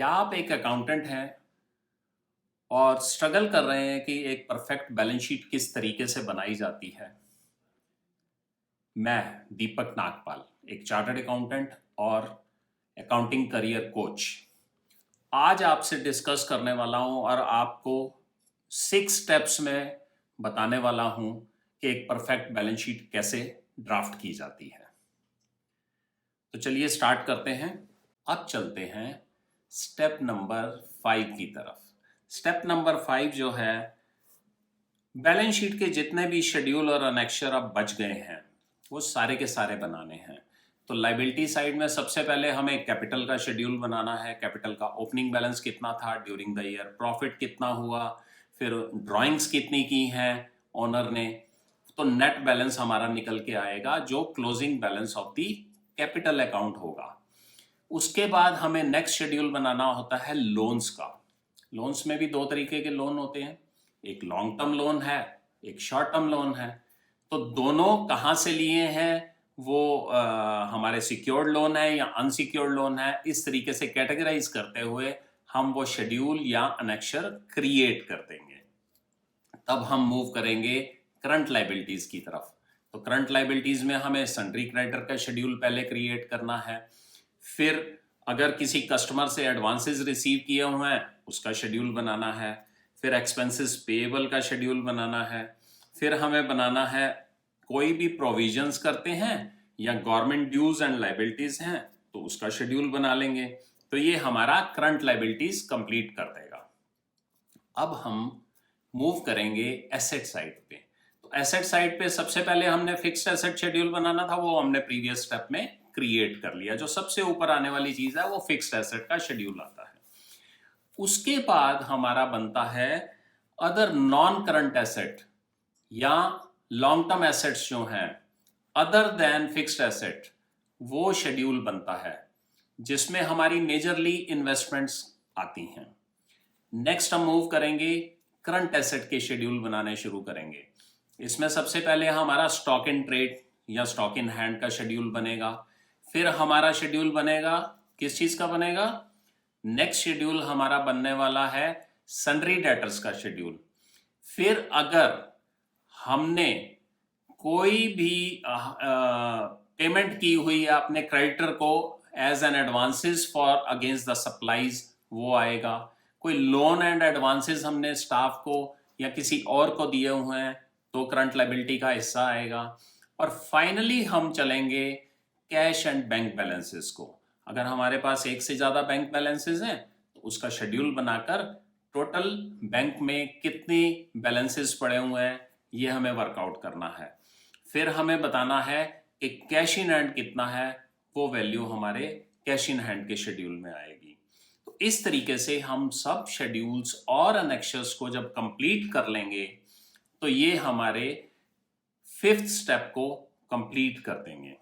क्या आप एक अकाउंटेंट हैं और स्ट्रगल कर रहे हैं कि एक परफेक्ट बैलेंस शीट किस तरीके से बनाई जाती है? मैं दीपक नागपाल, एक चार्टर्ड अकाउंटेंट और अकाउंटिंग करियर कोच, आज आपसे डिस्कस करने वाला हूं और आपको 6 स्टेप्स में बताने वाला हूं कि एक परफेक्ट बैलेंस शीट कैसे ड्राफ्ट की जाती है। तो चलिए स्टार्ट करते हैं। अब चलते हैं स्टेप नंबर 5 की तरफ। स्टेप नंबर 5 जो है, बैलेंस शीट के जितने भी शेड्यूल और अनेक्शर अब बच गए हैं वो सारे के सारे बनाने हैं। तो लाइबिलिटी साइड में सबसे पहले हमें कैपिटल का शेड्यूल बनाना है। कैपिटल का ओपनिंग बैलेंस कितना था ड्यूरिंग द ईयर, प्रॉफिट कितना हुआ, फिर ड्राइंग्स कितनी की हैं ओनर ने, तो नेट बैलेंस हमारा निकल के आएगा जो closing balance of the capital account होगा। उसके बाद हमें नेक्स्ट शेड्यूल बनाना होता है लोन्स का। लोन्स में भी दो तरीके के लोन होते हैं, एक लॉन्ग टर्म लोन है, एक शॉर्ट टर्म लोन है। तो दोनों कहाँ से लिए हैं, वो हमारे सिक्योर्ड लोन है या अनसिक्योर्ड लोन है, इस तरीके से कैटेगराइज करते हुए हम वो शेड्यूल या अनेक्शर क्रिएट कर देंगे। तब हम मूव करेंगे करंट लाइबिलिटीज की तरफ। तो करंट लाइबिलिटीज में हमें सन्ड्री क्रेडिटर का शेड्यूल पहले क्रिएट करना है। फिर अगर किसी कस्टमर से एडवांसेस रिसीव किए हुए हैं उसका शेड्यूल बनाना है। फिर एक्सपेंसेस पेएबल का शेड्यूल बनाना है। फिर हमें बनाना है कोई भी प्रोविजंस करते हैं या गवर्नमेंट ड्यूज एंड लाइबिलिटीज हैं तो उसका शेड्यूल बना लेंगे। तो ये हमारा करंट लाइबिलिटीज कंप्लीट कर देगा। अब हम मूव करेंगे एसेट साइड पे। तो एसेट साइड पे सबसे पहले हमने फिक्स्ड एसेट शेड्यूल बनाना था, वो हमने प्रीवियस स्टेप में क्रिएट कर लिया। जो सबसे ऊपर आने वाली चीज है वो फिक्स्ड एसेट का शेड्यूल आता है। उसके बाद हमारा बनता है अदर नॉन करंट एसेट या लॉन्ग टर्म एसेट्स जो हैं अदर देन फिक्स्ड एसेट, वो शेड्यूल बनता है जिसमें हमारी मेजरली इन्वेस्टमेंट्स आती हैं। नेक्स्ट हम मूव करेंगे करंट एसेट के शेड्यूल बनाने शुरू करेंगे। इसमें सबसे पहले हमारा स्टॉक इन ट्रेड या स्टॉक इन हैंड का शेड्यूल बनेगा। फिर हमारा शेड्यूल बनेगा, किस चीज का बनेगा, नेक्स्ट शेड्यूल हमारा बनने वाला है सन्ड्री डेटर्स का शेड्यूल। फिर अगर हमने कोई भी पेमेंट की हुई है अपने क्रेडिटर को as an advances for against the supplies, वो आएगा। कोई लोन एंड एडवांसेस हमने स्टाफ को या किसी और को दिए हुए हैं तो करंट लायबिलिटी का हिस्सा आएगा। और फाइनली हम चलेंगे कैश एंड बैंक बैलेंसेस को। अगर हमारे पास एक से ज्यादा बैंक बैलेंसेस हैं तो उसका शेड्यूल बनाकर टोटल बैंक में कितनी बैलेंसेस पड़े हुए हैं ये हमें वर्कआउट करना है। फिर हमें बताना है कि कैश इन हैंड कितना है, वो वैल्यू हमारे कैश इन हैंड के शेड्यूल में आएगी। तो इस तरीके से हम सब शेड्यूल्स और एनेक्शर्स को जब कंप्लीट कर लेंगे तो ये हमारे 5th स्टेप को कंप्लीट कर देंगे।